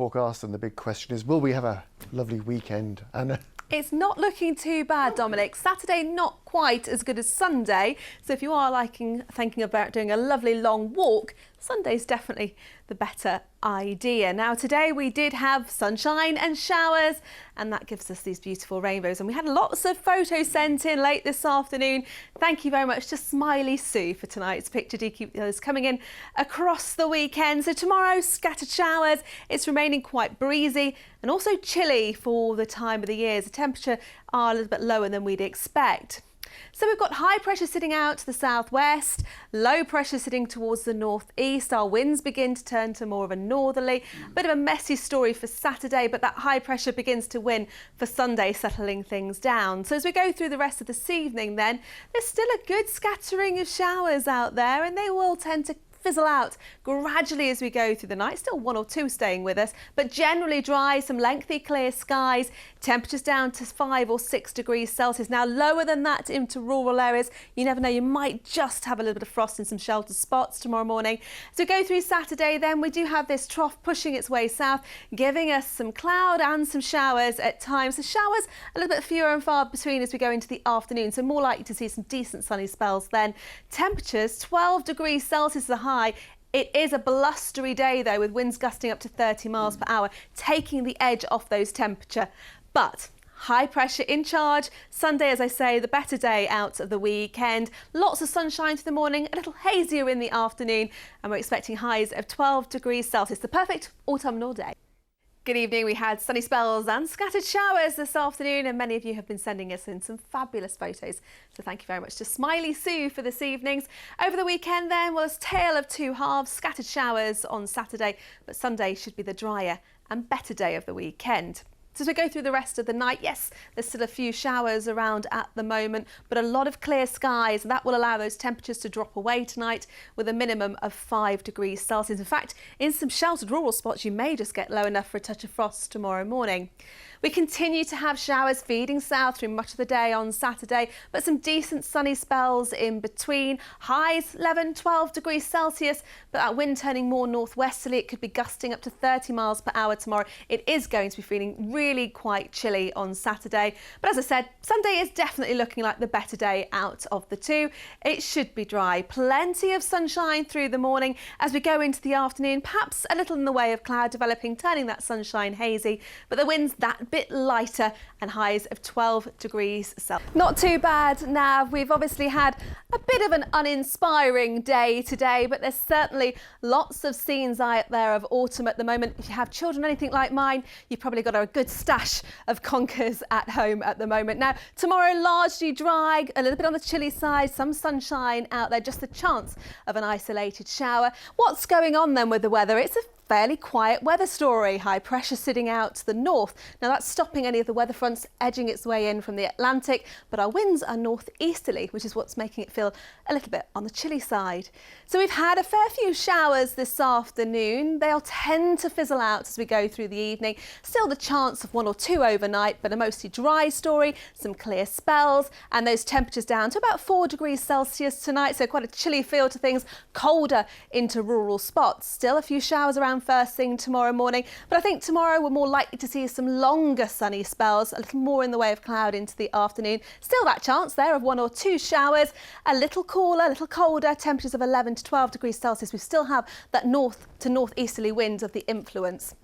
forecast, and the big question is, will we have a lovely weekend, Anna? It's not looking too bad, Dominic. Saturday not quite as good as Sunday, so if you are thinking about doing a lovely long walk, Sunday's definitely the better idea. Now today we did have sunshine and showers, and that gives us these beautiful rainbows, and we had lots of photos sent in late this afternoon. Thank you very much to Smiley Sue for tonight's picture. Do keep those coming in across the weekend. So tomorrow, scattered showers. It's remaining quite breezy and also chilly for the time of the year. The temperature are a little bit lower than we'd expect. So we've got high pressure sitting out to the southwest, low pressure sitting towards the northeast. Our winds begin to turn to more of a northerly. Bit of a messy story for Saturday, but that high pressure begins to win for Sunday, settling things down. So as we go through the rest of this evening then, there's still a good scattering of showers out there, and they will tend to fizzle out gradually as we go through the night. Still one or two staying with us, but generally dry, some lengthy clear skies, temperatures down to 5 or 6 degrees Celsius. Now lower than that into rural areas. You never know, you might just have a little bit of frost in some sheltered spots tomorrow morning. As we go through Saturday then, we do have this trough pushing its way south, giving us some cloud and some showers at times. The showers a little bit fewer and far between as we go into the afternoon, so more likely to see some decent sunny spells then. Temperatures 12 degrees Celsius is the high. It is a blustery day though, with winds gusting up to 30 miles per hour, taking the edge off those temperature. But high pressure in charge. Sunday, as I say, the better day out of the weekend. Lots of sunshine through the morning, a little hazier in the afternoon, and we're expecting highs of 12 degrees Celsius, the perfect autumnal day. Good evening. We had sunny spells and scattered showers this afternoon, and many of you have been sending us in some fabulous photos. So thank you very much to Smiley Sue for this evening's. Over the weekend then was a tale of two halves, scattered showers on Saturday, but Sunday should be the drier and better day of the weekend. So as we go through the rest of the night, yes, there's still a few showers around at the moment, but a lot of clear skies, and that will allow those temperatures to drop away tonight with a minimum of 5 degrees Celsius. In fact, in some sheltered rural spots, you may just get low enough for a touch of frost tomorrow morning. We continue to have showers feeding south through much of the day on Saturday, but some decent sunny spells in between. Highs 11, 12 degrees Celsius, but that wind turning more northwesterly. It could be gusting up to 30 miles per hour tomorrow. It is going to be feeling really quite chilly on Saturday. But as I said, Sunday is definitely looking like the better day out of the two. It should be dry. Plenty of sunshine through the morning. As we go into the afternoon, perhaps a little in the way of cloud developing, turning that sunshine hazy, but the winds that bit lighter, and highs of 12 degrees Celsius. Not too bad, Nav. We've obviously had a bit of an uninspiring day today, but there's certainly lots of scenes out there of autumn at the moment. If you have children anything like mine, you've probably got a good stash of conkers at home at the moment. Now, tomorrow largely dry, a little bit on the chilly side, some sunshine out there, just the chance of an isolated shower. What's going on then with the weather? It's a fairly quiet weather story. High pressure sitting out to the north. Now that's stopping any of the weather fronts edging its way in from the Atlantic, but our winds are northeasterly, which is what's making it feel a little bit on the chilly side. So we've had a fair few showers this afternoon. They'll tend to fizzle out as we go through the evening. Still the chance of 1 or 2 overnight, but a mostly dry story, some clear spells, and those temperatures down to about 4 degrees Celsius tonight. So quite a chilly feel to things, colder into rural spots. Still a few showers around first thing tomorrow morning, but I think tomorrow we're more likely to see some longer sunny spells, a little more in the way of cloud into the afternoon. Still that chance there of 1 or 2 showers, a little cooler, a little colder, temperatures of 11 to 12 degrees Celsius. We still have that north to northeasterly winds of the influence.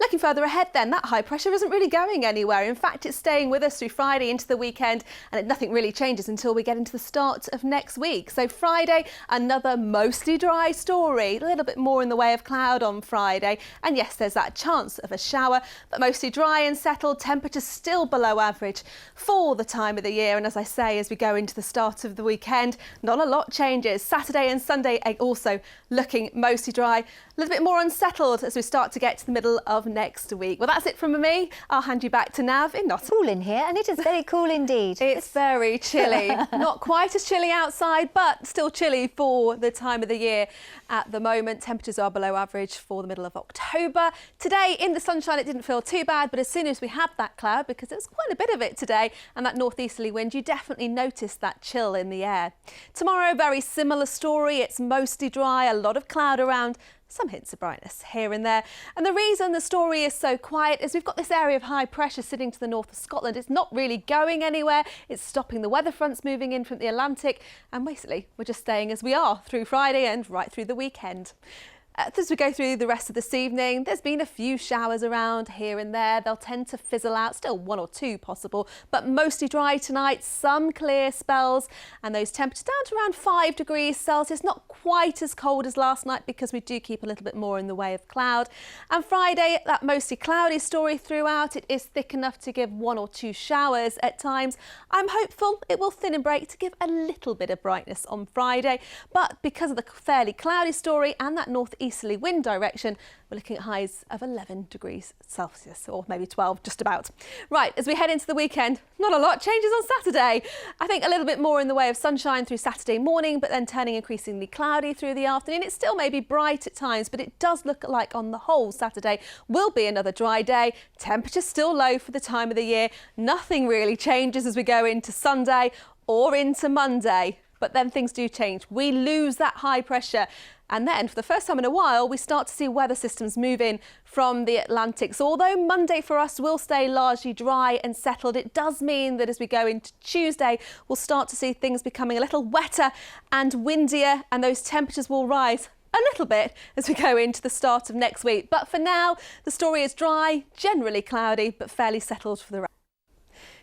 Looking further ahead then, that high pressure isn't really going anywhere. In fact, it's staying with us through Friday into the weekend, and nothing really changes until we get into the start of next week. So Friday, another mostly dry story, a little bit more in the way of cloud on Friday. And yes, there's that chance of a shower, but mostly dry and settled, temperatures still below average for the time of the year. And as I say, as we go into the start of the weekend, not a lot changes. Saturday and Sunday also looking mostly dry, a little bit more unsettled as we start to get to the middle of next week. Well, that's it from me. I'll hand you back to Nav in Nottingham. Cool in here, and it is very cool indeed. It's very chilly. Not quite as chilly outside, but still chilly for the time of the year at the moment. Temperatures are below average for the middle of October. Today in the sunshine it didn't feel too bad, but as soon as we had that cloud, because there's quite a bit of it today, and that northeasterly wind, you definitely noticed that chill in the air. Tomorrow, very similar story. It's mostly dry, a lot of cloud around, some hints of brightness here and there. And the reason the story is so quiet is we've got this area of high pressure sitting to the north of Scotland. It's not really going anywhere. It's stopping the weather fronts moving in from the Atlantic. And basically, we're just staying as we are through Friday and right through the weekend. As we go through the rest of this evening, there's been a few showers around here and there. They'll tend to fizzle out, still 1 or 2 possible, but mostly dry tonight, some clear spells, and those temperatures down to around 5 degrees Celsius, not quite as cold as last night because we do keep a little bit more in the way of cloud. And Friday, that mostly cloudy story throughout. It is thick enough to give 1 or 2 showers at times. I'm hopeful it will thin and break to give a little bit of brightness on Friday, but because of the fairly cloudy story and that northeasterly wind direction, we're looking at highs of 11 degrees Celsius, or maybe 12, just about. Right, as we head into the weekend, not a lot changes on Saturday. I think a little bit more in the way of sunshine through Saturday morning, but then turning increasingly cloudy through the afternoon. It still may be bright at times, but it does look like on the whole Saturday will be another dry day. Temperatures still low for the time of the year. Nothing really changes as we go into Sunday or into Monday. But then things do change. We lose that high pressure. And then for the first time in a while, we start to see weather systems move in from the Atlantic. So although Monday for us will stay largely dry and settled, it does mean that as we go into Tuesday, we'll start to see things becoming a little wetter and windier, and those temperatures will rise a little bit as we go into the start of next week. But for now, the story is dry, generally cloudy, but fairly settled for the rest.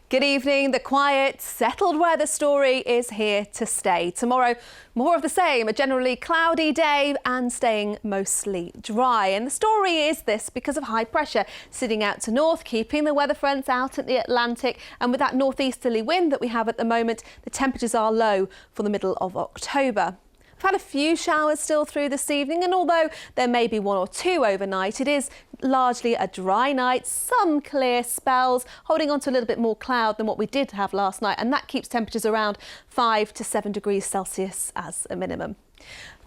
Good evening. The quiet, settled weather story is here to stay. Tomorrow, more of the same, a generally cloudy day and staying mostly dry. And the story is this because of high pressure sitting out to north, keeping the weather fronts out at the Atlantic. And with that northeasterly wind that we have at the moment, the temperatures are low for the middle of October. We've had a few showers still through this evening, and although there may be 1 or 2 overnight, it is largely a dry night, some clear spells, holding on to a little bit more cloud than what we did have last night, and that keeps temperatures around 5 to 7 degrees Celsius as a minimum.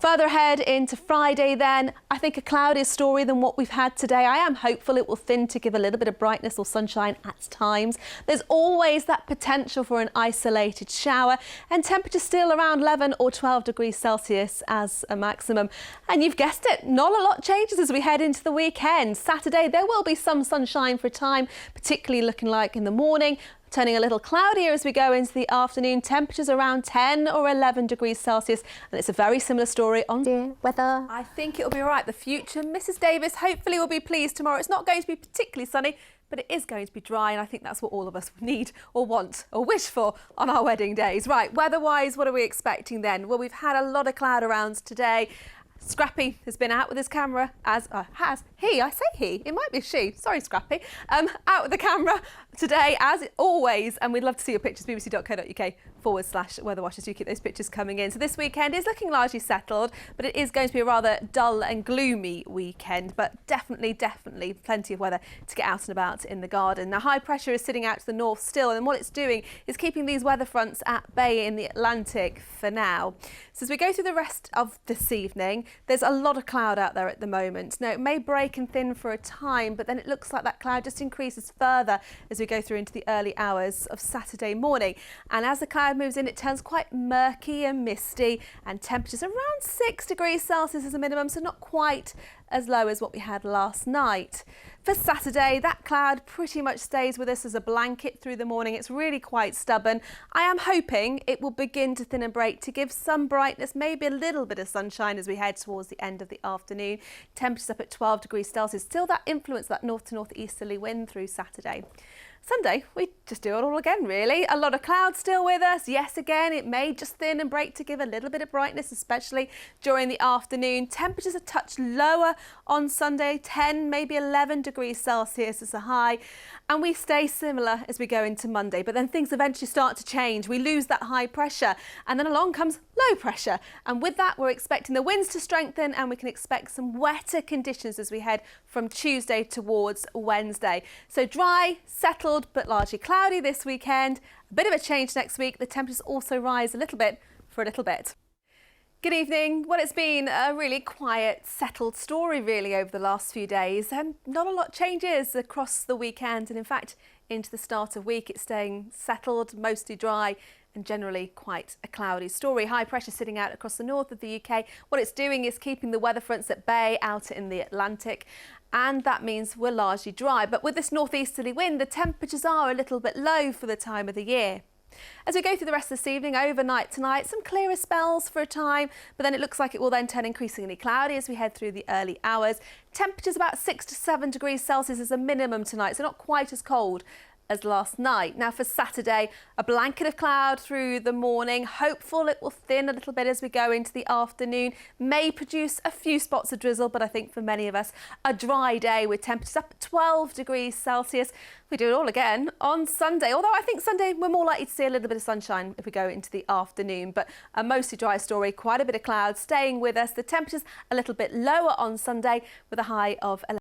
Further ahead into Friday then, I think a cloudier story than what we've had today. I am hopeful it will thin to give a little bit of brightness or sunshine at times. There's always that potential for an isolated shower, and temperatures still around 11 or 12 degrees Celsius as a maximum. And you've guessed it, not a lot changes as we head into the weekend. Saturday, there will be some sunshine for a time, particularly looking like in the morning. Turning a little cloudier as we go into the afternoon. Temperatures around 10 or 11 degrees Celsius, and it's a very similar story on weather. I think it'll be all right. The future Mrs. Davis hopefully will be pleased tomorrow. It's not going to be particularly sunny, but it is going to be dry, and I think that's what all of us need or want or wish for on our wedding days. Right, weather-wise, what are we expecting then? Well, we've had a lot of cloud around today. Scrappy has been out with his camera, as it might be she, sorry Scrappy, out with the camera today as always, and we'd love to see your pictures, bbc.co.uk/weatherwatchers. Do keep those pictures coming in. So this weekend is looking largely settled, but it is going to be a rather dull and gloomy weekend, but definitely plenty of weather to get out and about in the garden. Now high pressure is sitting out to the north still, and what it's doing is keeping these weather fronts at bay in the Atlantic for now. So as we go through the rest of this evening, there's a lot of cloud out there at the moment. Now it may break and thin for a time, but then it looks like that cloud just increases further as we go through into the early hours of Saturday morning. And as the cloud moves in, it turns quite murky and misty, and temperatures around 6 degrees Celsius as a minimum, so not quite as low as what we had last night. For Saturday, that cloud pretty much stays with us as a blanket through the morning. It's really quite stubborn. I am hoping it will begin to thin and break to give some brightness, maybe a little bit of sunshine as we head towards the end of the afternoon. Temperatures up at 12 degrees Celsius. Still that influence, that north to northeasterly wind through Saturday. Sunday, we just do it all again, really. A lot of clouds still with us. Yes, again, it may just thin and break to give a little bit of brightness, especially during the afternoon. Temperatures a touch lower on Sunday, 10, maybe 11 degrees Celsius as a high. And we stay similar as we go into Monday, but then things eventually start to change. We lose that high pressure, and then along comes low pressure. And with that, we're expecting the winds to strengthen, and we can expect some wetter conditions as we head from Tuesday towards Wednesday. So dry, settled, but largely cloudy this weekend. A bit of a change next week. The temperatures also rise a little bit for a little bit. Good evening. Well, it's been a really quiet, settled story really over the last few days, and not a lot changes across the weekend, and in fact into the start of week it's staying settled, mostly dry and generally quite a cloudy story. High pressure sitting out across the north of the UK. What it's doing is keeping the weather fronts at bay out in the Atlantic, and that means we're largely dry. But with this northeasterly wind, the temperatures are a little bit low for the time of the year. As we go through the rest of this evening, overnight tonight, some clearer spells for a time, but then it looks like it will then turn increasingly cloudy as we head through the early hours. Temperatures about 6 to 7 degrees Celsius as a minimum tonight, so not quite as cold as last night. Now for Saturday, a blanket of cloud through the morning. Hopeful it will thin a little bit as we go into the afternoon. May produce a few spots of drizzle, but I think for many of us, a dry day with temperatures up at 12 degrees Celsius. We do it all again on Sunday, although I think Sunday we're more likely to see a little bit of sunshine if we go into the afternoon, but a mostly dry story, quite a bit of cloud staying with us. The temperatures a little bit lower on Sunday with a high of 11.